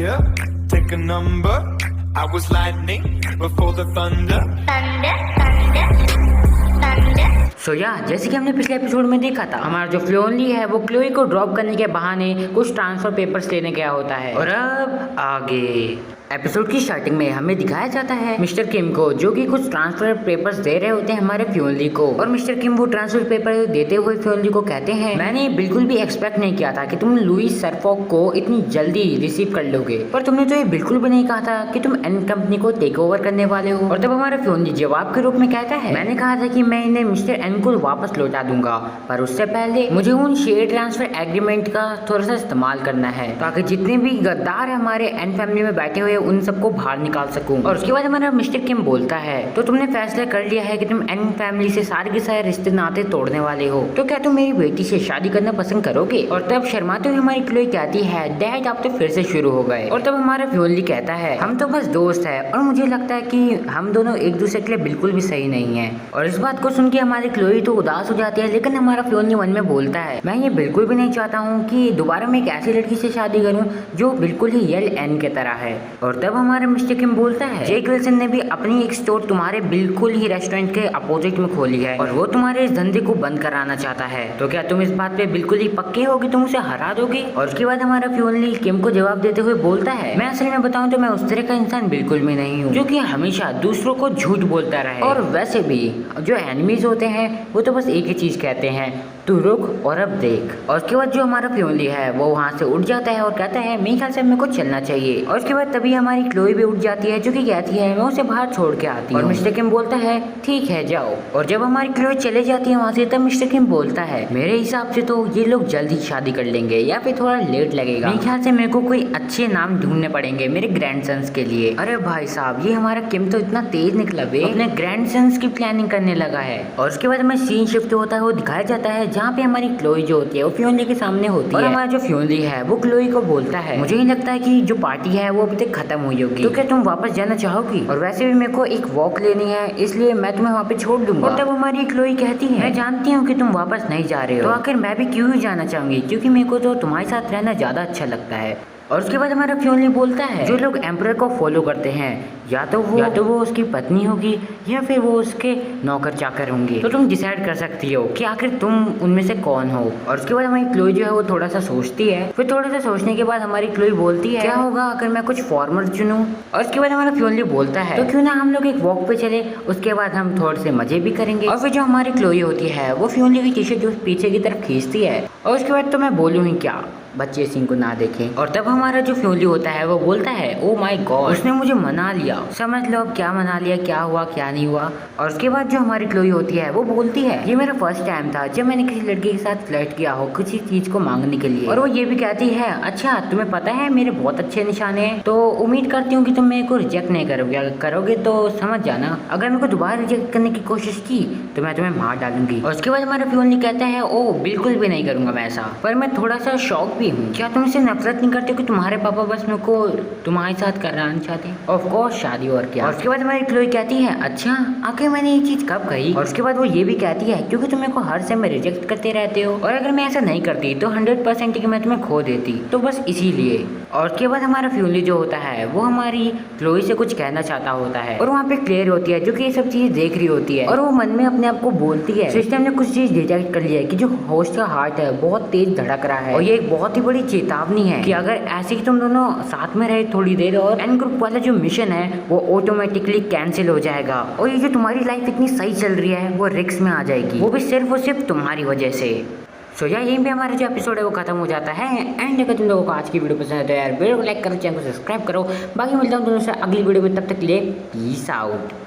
fire, take a number. I was lightning before the thunder. जैसे कि हमने पिछले एपिसोड में देखा था, हमारा जो फ्लोनली है वो क्लोई को ड्रॉप करने के बहाने कुछ ट्रांसफर पेपर्स लेने गया होता है। और अब आगे एपिसोड की स्टार्टिंग में हमें दिखाया जाता है मिस्टर किम को, जो कि कुछ ट्रांसफर पेपर्स दे रहे होते हैं हमारे फ्योनली को। और मिस्टर किम वो ट्रांसफर पेपर देते हुए फ्योनली को कहते हैं, मैंने बिल्कुल भी एक्सपेक्ट नहीं किया था कि तुम लुइस सरफॉक को इतनी जल्दी रिसीव कर लोगे, पर तुमने तो ये बिल्कुल भी नहीं कहा था कि तुम एन कंपनी को टेक ओवर करने वाले हो। और तब हमारा फ्योनली जवाब के रूप में कहता है, मैंने कहा था कि मैं इन्हें मिस्टर एन को वापस लौटा दूंगा, पर उससे पहले मुझे उन शेयर ट्रांसफर एग्रीमेंट का थोड़ा सा इस्तेमाल करना है, ताकि जितने भी गद्दार है हमारे एन फैमिली में बैठे हुए उन सबको बाहर निकाल सकूं। और उसके बाद हमारा मिस्टर किम बोलता है, तो तुमने फैसला कर लिया है कि तुम एन फैमिली से सारे के सारे रिश्ते नाते तोड़ने वाले हो, तो क्या तुम मेरी बेटी से शादी करना पसंद करोगे? और तब शर्माते हुए हमारी क्लोई कहती है, डैड आप तो फिर से शुरू हो गए। और तब हमारा फ्योनली कहता है, हम तो बस दोस्त है और मुझे लगता है कि हम दोनों एक दूसरे के लिए बिल्कुल भी सही नहीं है। और इस बात को सुन के हमारी क्लोई तो उदास हो जाती है, लेकिन हमारा फ्योनली मन में बोलता है, मैं ये बिल्कुल भी नहीं चाहता हूँ कि दोबारा मैं एक ऐसी लड़की से शादी करूँ जो बिल्कुल ही यल एन की तरह है। और तब हमारा मिस्टर किम बोलता है, जेक विल्सन ने भी अपनी एक स्टोर तुम्हारे बिल्कुल ही रेस्टोरेंट के अपोजिट में खोली है और वो तुम्हारे इस धंधे को बंद कराना चाहता है, तो क्या तुम इस बात पे बिल्कुल ही पक्के हो कि तुम उसे हरा दोगे? और उसके बाद हमारा फ्योनली किम को जवाब देते हुए बोलता है, मैं असल में बताऊं तो मैं उस तरह का इंसान बिल्कुल भी नहीं हूँ जो कि हमेशा दूसरों को झूठ बोलता रहे। और वैसे भी जो एनिमीज होते हैं वो तो बस एक ही चीज कहते हैं, तू रुक और अब देख। और उसके बाद जो हमारा फ्योनली है वो वहाँ से उठ जाता है और कहता है, मेरे ख्याल से मेरे को चलना चाहिए। और उसके बाद तभी हमारी क्लोई भी उठ जाती है, जो कि कहती है, मैं उसे बाहर छोड़ के आती हूँ। और मिस्टर किम बोलता है, ठीक है जाओ। और जब हमारी क्लोई चले जाती है वहाँ से, तब मिस्टर किम बोलता है, मेरे हिसाब से तो ये लोग जल्द ही शादी कर लेंगे या फिर थोड़ा लेट लगेगा। मेरे ख्याल से मेरे को कोई अच्छे नाम ढूंढने पड़ेंगे मेरे ग्रैंडसन्स के लिए। अरे भाई साहब, ये हमारा किम तो इतना तेज निकला बे, अपने ग्रैंडसन्स की प्लानिंग करने लगा है। और उसके बाद हमें सीन शिफ्ट होता है, वो दिखाया जाता है जहाँ पे हमारी क्लोई जो होती है वो फ्योनली के सामने होती है। और हमारा जो फ्योनली है वो क्लोई को बोलता है, मुझे नहीं लगता है कि जो पार्टी है वो अभी तक खत्म हुई होगी, तो क्या तुम वापस जाना चाहोगी? और वैसे भी मेरे को एक वॉक लेनी है, इसलिए मैं तुम्हें वहाँ पे छोड़ दूंगा। और तब हमारी क्लोई कहती है, मैं जानती हूँ कि तुम वापस नहीं जा रहे हो, तो आखिर मैं भी क्यों ही जाना चाहूंगी, क्योंकि मेरे को तो तुम्हारे साथ रहना ज्यादा अच्छा लगता है। और उसके बाद हमारा फ्योनली बोलता है, जो लोग एम्परर को फॉलो करते हैं या तो वो उसकी पत्नी होगी या फिर वो उसके नौकर चाकर होंगे, तो तुम डिसाइड कर सकती हो कि आखिर तुम उनमें से कौन हो। और उसके बाद हमारी क्लोई जो है वो थोड़ा सा सोचती है, फिर थोड़ा सा सोचने के बाद हमारी क्लोई बोलती है, क्या होगा अगर मैं कुछ फॉर्मर चुनूं? और उसके बाद हमारा फ्योनली बोलता है, तो क्यों ना हम लोग एक वॉक पे चले, उसके बाद हम थोड़े से मजे भी करेंगे। और फिर जो हमारी क्लोई होती है वो फ्योनली की टी शर्ट जो पीछे की तरफ खींचती है, और उसके बाद तो मैं बोलूँ ही क्या, बच्चे सीन को ना देखें। और तब हमारा जो फ्योनली होता है वो बोलता है, ओ माय गॉड, उसने मुझे मना लिया। समझ लो अब क्या मना लिया, क्या हुआ क्या नहीं हुआ। और उसके बाद जो हमारी क्लोई होती है वो बोलती है, ये मेरा फर्स्ट टाइम था जब मैंने किसी लड़के के साथ फ्लर्ट किया हो किसी चीज को मांगने के लिए। और वो ये भी कहती है, अच्छा तुम्हें पता है मेरे बहुत अच्छे निशाने हैं, तो उम्मीद करती हूँ कि तुम मेरे को रिजेक्ट नहीं करोगे, अगर करोगे तो समझ जाना, अगर मेरे को दोबारा रिजेक्ट करने की कोशिश की तो मैं तुम्हें मार डालूंगी। और उसके बाद हमारा फ्योनली कहता है, ओ बिल्कुल भी नहीं करूंगा मैं ऐसा, पर मैं थोड़ा सा शौक भी हूँ। क्या तुम इसे नफरत नहीं करते कि तुम्हारे पापा बस मेरे को तुम्हारे साथ कराना चाहते हैं? ऑफ कोर्स शादी और क्या। और उसके बाद हमारी क्लोई कहती है, अच्छा आखिर मैंने ये चीज कब कही? और उसके बाद वो ये भी कहती है, क्योंकि तुम मेरे को हर समय रिजेक्ट करते रहते हो, और अगर मैं ऐसा नहीं करती तो 100% कि मैं तुम्हें खो देती, तो बस इसीलिए। और उसके बाद हमारा फ्योनली जो होता है वो हमारी क्लोई से कुछ कहना चाहता होता है, और वहाँ पे क्लियर होती है जो कि ये सब चीज देख रही होती है, और वो मन में अपने आप को बोलती है, सिस्टम ने कुछ चीज डिटेक्ट कर लिया है कि जो होस्ट का हार्ट है बहुत तेज धड़क रहा है, और ये एक बहुत ही बड़ी चेतावनी है कि अगर ऐसे ही तुम दोनों साथ में रहे थोड़ी देर और एन ग्रुप वाला जो मिशन है वो ऑटोमेटिकली कैंसिल हो जाएगा, और ये जो तुम्हारी लाइफ इतनी सही चल रही है वो रिस्क में आ जाएगी, वो भी सिर्फ और सिर्फ तुम्हारी वजह से। सो यार यहीं पे हमारा जो एपिसोड है वो खत्म हो जाता है। एंड अगर तुम लोगों को आज की वीडियो पसंद है तो यार वीडियो को लाइक करो, चैनल को सब्सक्राइब करो। बाकी मिलता हूँ तुम लोगों से अगली वीडियो में, तब तक के लिए पीस आउट।